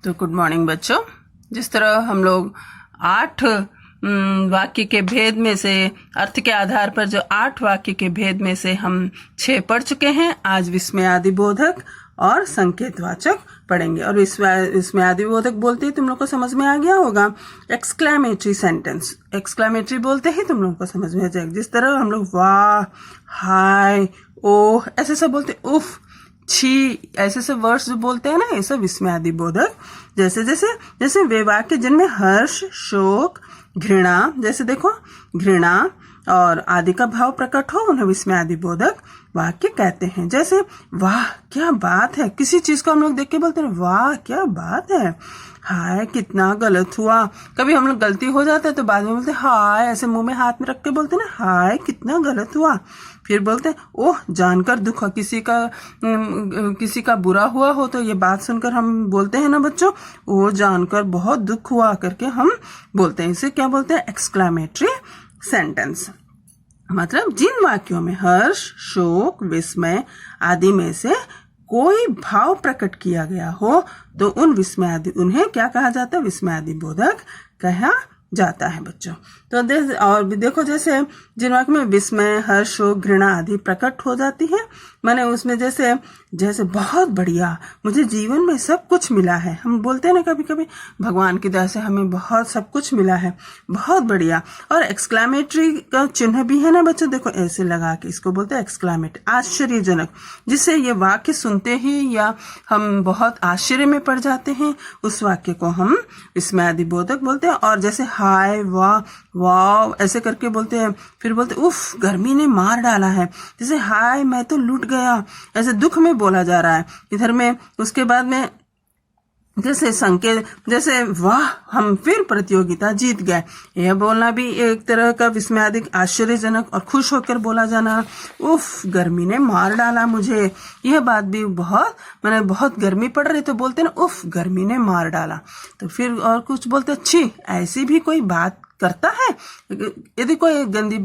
तो good morning बच्चों। जिस तरह हम लोग 8 वाक्य के भेद में से अर्थ के आधार पर जो 8 वाक्य के भेद में से हम 6 पढ़ चुके हैं, आज विस्मयादिबोधक और संकेतवाचक पढ़ेंगे। और विस्मयादिबोधक बोलते ही तुम लोग को समझ में आ गया होगा एक्सक्लेमेटरी सेंटेंस। एक्सक्लेमेटरी बोलते ही तुम लोग को समझ में आ जाएगा। जिस तरह हम लोग वाह, हाय, ओह ऐसे सब बोलते, उफ, छी, ऐसे सब वर्ड्स जो बोलते हैं ना, ये सब विस्मयादिबोधक। जैसे वे वाक्य जिनमें हर्ष, शोक, घृणा, जैसे देखो घृणा और आदि का भाव प्रकट हो, उन्हें विस्मयादिबोधक वाक्य कहते हैं। जैसे वाह क्या बात है, किसी चीज को हम लोग देख के बोलते हैं वाह क्या बात है। हाय कितना गलत हुआ, कभी हम लोग गलती हो जाता है तो बाद में बोलते हाय, ऐसे मुंह में हाथ में रख के बोलते ना हाय कितना गलत हुआ। फिर बोलते हैं ओह जानकर दुख, किसी का बुरा हुआ हो तो ये बात सुनकर हम बोलते हैं ना बच्चों, ओह जानकर बहुत दुख हुआ करके हम बोलते हैं। इसे क्या बोलते हैं? Exclamatory sentence. मतलब जिन वाक्यों में हर्ष, शोक, विस्मय आदि में से कोई भाव प्रकट किया गया हो तो उन्हें क्या कहा जाता है? विस्मयादिबोधक कहा जाता है बच्चों। तो और भी देखो, जैसे जिन वाक्य में विस्मय, हर्ष, शोक, घृणा आदि प्रकट हो जाती है, माने उसमें जैसे बहुत बढ़िया, मुझे जीवन में सब कुछ मिला है। हम बोलते हैं ना कभी कभी भगवान की दया से हमें बहुत सब कुछ मिला है, बहुत बढ़िया। और एक्सक्लेमेटरी का चिन्ह भी है ना बच्चों, देखो ऐसे लगा के इसको बोलते हैं एक्सक्लेमेटरी, आश्चर्यजनक, जिससे ये वाक्य सुनते ही या हम बहुत आश्चर्य में पड़ जाते हैं, उस वाक्य को हम विस्मयादिबोधक बोलते हैं। और जैसे हाय, वाह, वाह ऐसे करके बोलते हैं। फिर बोलते उफ गर्मी ने मार डाला है, जैसे हाय मैं तो लुट गया, ऐसे दुख में बोला जा रहा है इधर में। उसके बाद में जैसे संकेत, जैसे वाह हम फिर प्रतियोगिता जीत गए, यह बोलना भी एक तरह का विस्मयादिक, आश्चर्यजनक और खुश होकर बोला जाना। उफ गर्मी ने मार डाला मुझे, यह बात भी बहुत गर्मी पड़ रही तो बोलते ना उफ गर्मी ने मार डाला। तो फिर और कुछ बोलते अच्छी, ऐसी भी कोई बात करता है, यदि कोई गंदी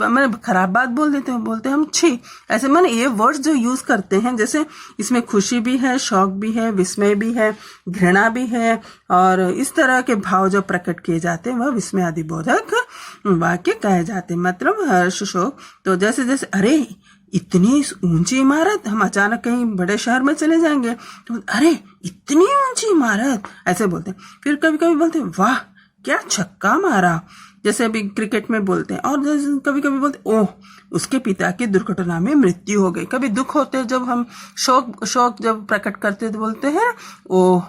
खराब बात बोल देते हैं बोलते हम छी। ऐसे माने ये वर्ड्स जो यूज करते हैं, जैसे इसमें खुशी भी है, शौक भी है, विस्मय भी है, घृणा भी है, और इस तरह के भाव जो प्रकट किए जाते हैं वह विस्मयादिबोधक वाक्य कहे जाते हैं। मतलब हर्ष, शोक, तो जैसे अरे इतनी ऊंची इमारत, हम अचानक कहीं बड़े शहर में चले जाएंगे तो अरे इतनी ऊंची इमारत ऐसे बोलते हैं। फिर कभी कभी बोलते हैं वाह क्या छक्का मारा, जैसे अभी क्रिकेट में बोलते हैं। और जैसे कभी कभी बोलते ओह उसके पिता की दुर्घटना में मृत्यु हो गई। कभी दुख होते जब हम शोक जब प्रकट करते तो बोलते हैं ओह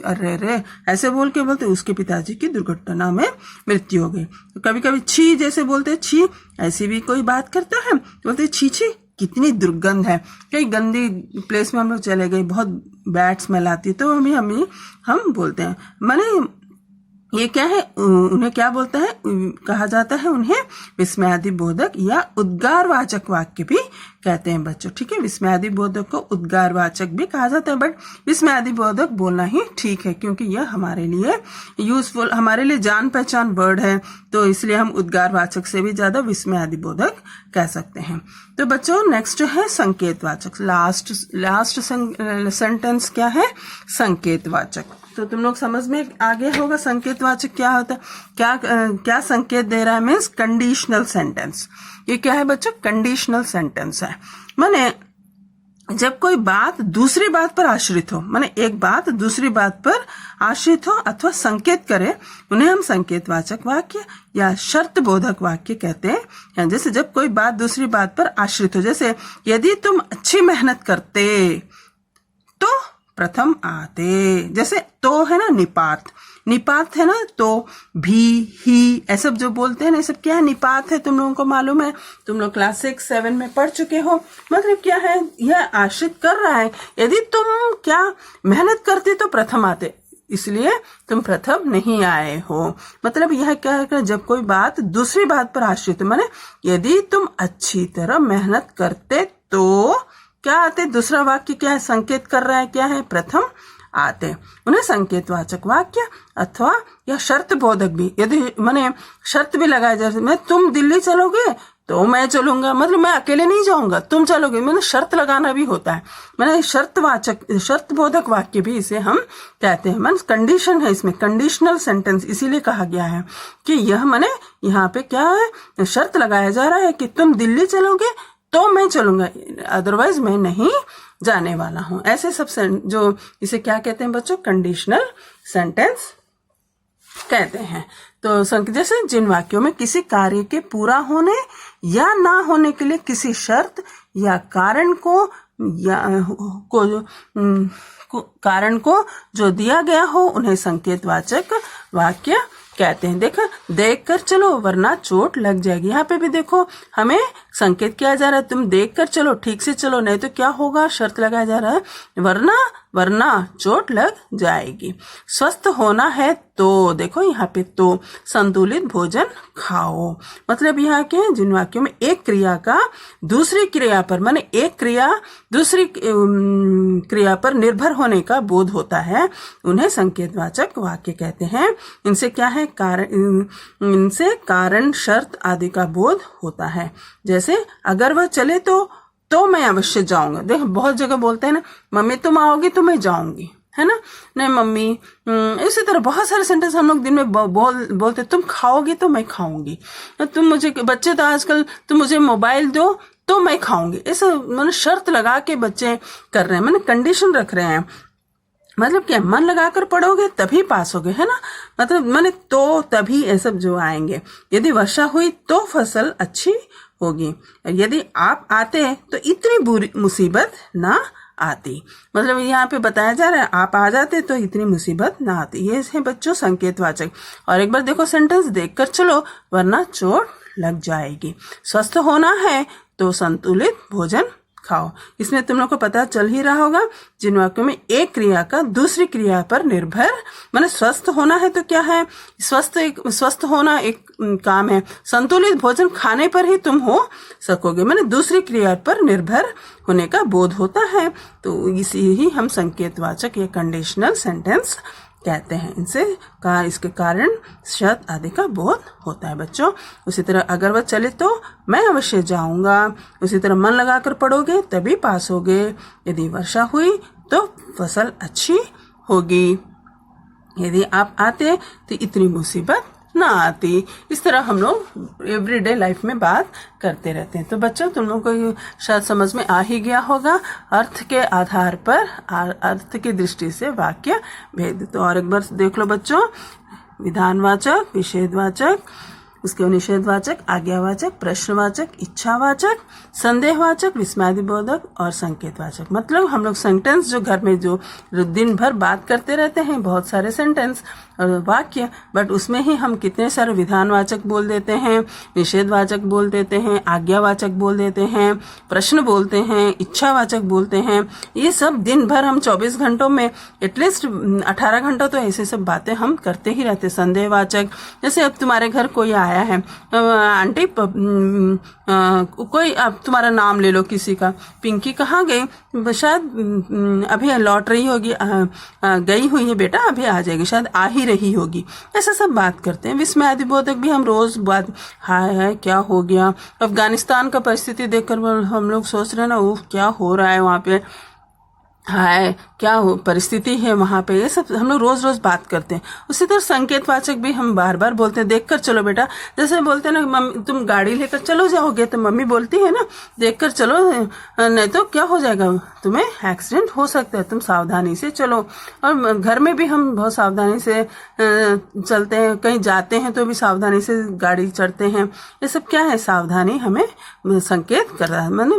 अरे रे, ऐसे बोल के बोलते उसके पिताजी की दुर्घटना में मृत्यु हो गई। तो कभी कभी छी जैसे बोलते छी, ऐसी भी कोई बात करता है बोलते छी छी कितनी दुर्गंध है, कई गंदी प्लेस में हम लोग चले गए, बहुत बैड स्मेल आती है, तो हम बोलते हैं। माने ये क्या है, उन्हें क्या बोलता है, कहा जाता है उन्हें विस्मयादिबोधक या उद्गारवाचक वाक्य भी कहते हैं बच्चों। ठीक है, विस्मयादिबोधक को उद्गारवाचक भी कहा जाता है, बट विस्मयादिबोधक बोलना ही ठीक है क्योंकि यह हमारे लिए यूजफुल, हमारे लिए जान पहचान वर्ड है, तो इसलिए हम उद्गारवाचक से भी ज्यादा विस्मयादिबोधक कह सकते हैं। तो बच्चों नेक्स्ट है संकेतवाचक। लास्ट सेंटेंस क्या है? संकेतवाचक। तो तुम लोग समझ में आ गया होगा संकेतवाचक क्या होता है, क्या संकेत दे रहा है, मीन्स कंडीशनल सेंटेंस। ये क्या है बच्चों? कंडीशनल सेंटेंस है। माने जब कोई बात दूसरी बात पर आश्रित हो, माने एक बात दूसरी बात पर आश्रित हो अथवा संकेत करे, उन्हें हम संकेतवाचक वाक्य या शर्त बोधक वाक्य कहते हैं। जैसे जब कोई बात दूसरी बात पर आश्रित हो, जैसे यदि तुम अच्छी मेहनत करते तो प्रथम आते। जैसे तो है ना निपात है ना, तो भी, ही, ऐसा जो बोलते हैं ना, ये सब क्या है? निपात है। तुम लोगों को मालूम है, तुम लोग क्लास 6-7 में पढ़ चुके हो। मतलब क्या है, यह आश्रित कर रहा है, यदि तुम क्या मेहनत करते तो प्रथम आते, इसलिए तुम प्रथम नहीं आए हो। मतलब यह क्या है, जब कोई बात दूसरी बात पर आश्रित है, माने यदि तुम अच्छी तरह मेहनत करते तो क्या आते, दूसरा वाक्य क्या है, संकेत कर रहा है, क्या है, प्रथम आते। उन्हें संकेतवाचक वाक्य अथवा या शर्त बोधक भी, यदि माने शर्त भी लगाया जाए, मैं तुम दिल्ली चलोगे तो मैं चलूंगा, मतलब मैं अकेले नहीं जाऊंगा, तुम चलोगे। मैंने शर्त लगाना भी होता है, मैंने शर्त बोधक वाक्य भी इसे हम कहते हैं। मीन्स कंडीशन है इसमें, कंडीशनल सेंटेंस इसीलिए कहा गया है कि यह माने यहाँ पे क्या है, शर्त लगाया जा रहा है कि तुम दिल्ली चलोगे तो मैं चलूंगा, अदरवाइज मैं नहीं जाने वाला हूं। ऐसे सब जो इसे क्या कहते हैं बच्चों, कंडीशनल सेंटेंस कहते हैं। तो जैसे जिन वाक्यों में किसी कार्य के पूरा होने या ना होने के लिए किसी शर्त या कारण को जो दिया गया हो उन्हें संकेतवाचक वाक्य कहते हैं। देखो, देख कर चलो वरना चोट लग जाएगी। यहाँ पे भी देखो हमें संकेत किया जा रहा है, तुम देख कर चलो, ठीक से चलो, नहीं तो क्या होगा, शर्त लगाया जा रहा है, वरना चोट लग जाएगी। स्वस्थ होना है तो देखो यहाँ पे तो संतुलित भोजन खाओ। मतलब यहाँ के जिन वाक्यों में एक क्रिया का दूसरी क्रिया पर, माने एक क्रिया दूसरी क्रिया पर निर्भर होने का बोध होता है, उन्हें संकेतवाचक वाक्य कहते हैं। इनसे क्या है, इनसे कारण शर्त आदि का बोध होता है। जैसे अगर वह चले तो मैं अवश्य जाऊंगा। देखो बहुत जगह बोलते हैं ना, मम्मी तुम आओगी तो मैं जाऊंगी, है ना, नहीं मम्मी। इसी तरह बहुत सारे सेंटेंस हम लोग दिन में बोलते, तुम खाओगी तो मैं खाऊंगी, तुम मुझे, बच्चे तो आजकल तुम मुझे मोबाइल दो तो मैं खाऊंगी। ऐसा मैंने शर्त लगा के बच्चे कर रहे हैं, मैंने कंडीशन रख रहे हैं। मतलब क्या, मन लगाकर पढ़ोगे तभी पास होगे, है ना, मतलब मैंने तो तभी ये सब जो आएंगे। यदि वर्षा हुई तो फसल अच्छी होगी, यदि आप आते तो इतनी बुरी मुसीबत ना आती। मतलब यहाँ पे बताया जा रहा है आप आ जाते तो इतनी मुसीबत ना आती। ये है बच्चों संकेतवाचक। और एक बार देखो सेंटेंस, देख कर चलो वरना चोट लग जाएगी। स्वस्थ होना है तो संतुलित भोजन खाओ। इसमें तुम लोग को पता चल ही रहा होगा, जिन वाक्यों में एक क्रिया का दूसरी क्रिया पर निर्भर, माने स्वस्थ होना है तो क्या है, स्वस्थ होना एक काम है, संतुलित भोजन खाने पर ही तुम हो सकोगे, माने दूसरी क्रिया पर निर्भर होने का बोध होता है। तो इसी ही हम संकेतवाचक या कंडीशनल सेंटेंस कहते हैं। इनसे इसके कारण शर्त आदि का बोध होता है बच्चों। उसी तरह अगर वह चले तो मैं अवश्य जाऊंगा। उसी तरह मन लगाकर पढ़ोगे तभी पास होगे। यदि वर्षा हुई तो फसल अच्छी होगी। यदि आप आते तो इतनी मुसीबत ना आती। इस तरह हम लोग एवरीडे लाइफ में बात करते रहते हैं। तो बच्चों तुम लोगों को शायद समझ में आ ही गया होगा, अर्थ के आधार पर, अर्थ की दृष्टि से वाक्य भेद। तो और एक बार देख लो बच्चों, विधानवाचक, विषेधवाचक, उसके निषेधवाचक, आज्ञावाचक, प्रश्नवाचक, इच्छावाचक, संदेहवाचक, विस्मयादिबोधक और संकेतवाचक। मतलब हम लोग सेंटेंस जो घर में जो दिन भर बात करते रहते हैं, बहुत सारे सेंटेंस और वाक्य, बट उसमें ही हम कितने सारे विधानवाचक बोल देते हैं, निषेधवाचक बोल देते हैं, आज्ञावाचक बोल देते हैं, प्रश्न बोलते हैं, इच्छावाचक बोलते हैं। ये सब दिन भर हम 24 घंटों में एटलीस्ट 18 घंटों तो ऐसे सब बातें हम करते ही रहते। संदेहवाचक, जैसे अब तुम्हारे घर कोई आया है, आंटी कोई, अब तुम्हारा नाम ले लो किसी का, पिंकी कहाँ गई, शायद अभी लौट रही होगी, गई हुई है बेटा, अभी आ जाएगी, शायद आ ही रही होगी, ऐसा सब बात करते हैं। विस्मयादिबोधक भी हम रोज बात, हाय क्या हो गया, अफगानिस्तान का परिस्थिति देखकर हम लोग सोच रहे हैं ना, वो क्या हो रहा है वहां पे, हाय क्या परिस्थिति है वहां पे, ये सब हम लोग रोज रोज बात करते हैं। उसी तरह संकेतवाचक भी हम बार बार बोलते हैं, देख कर चलो बेटा, जैसे बोलते हैं ना मम्मी तुम गाड़ी लेकर चलो जाओगे तो मम्मी बोलती है ना देख कर चलो, नहीं तो क्या हो जाएगा, तुम्हें एक्सीडेंट हो सकता है, तुम सावधानी से चलो। और घर में भी हम बहुत सावधानी से चलते हैं, कहीं जाते हैं तो भी सावधानी से गाड़ी चढ़ते हैं। ये सब क्या है, सावधानी हमें संकेत कर रहा है, मैंने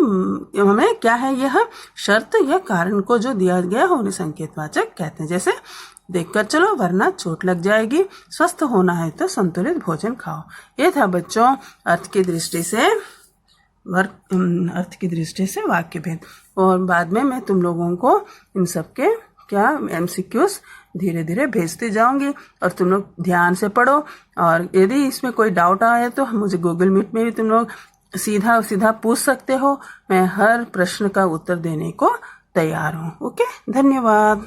हमें क्या है, यह शर्त या कारण को जो दिया गया हो उन्हें संकेतवाचक कहते हैं। जैसे देखकर चलो वरना चोट लग जाएगी, स्वस्थ होना है तो संतुलित भोजन खाओ। ये था बच्चों अर्थ की दृष्टि से वाक्य भेद। और बाद में मैं तुम लोगों को इन सब के क्या MCQs धीरे धीरे भेजती जाऊंगी और तुम लोग ध्यान से पढ़ो। और यदि इसमें कोई डाउट आए तो मुझे गूगल मीट में भी तुम लोग सीधा पूछ सकते हो, मैं हर प्रश्न का उत्तर देने को तैयार हूँ। ओके, धन्यवाद।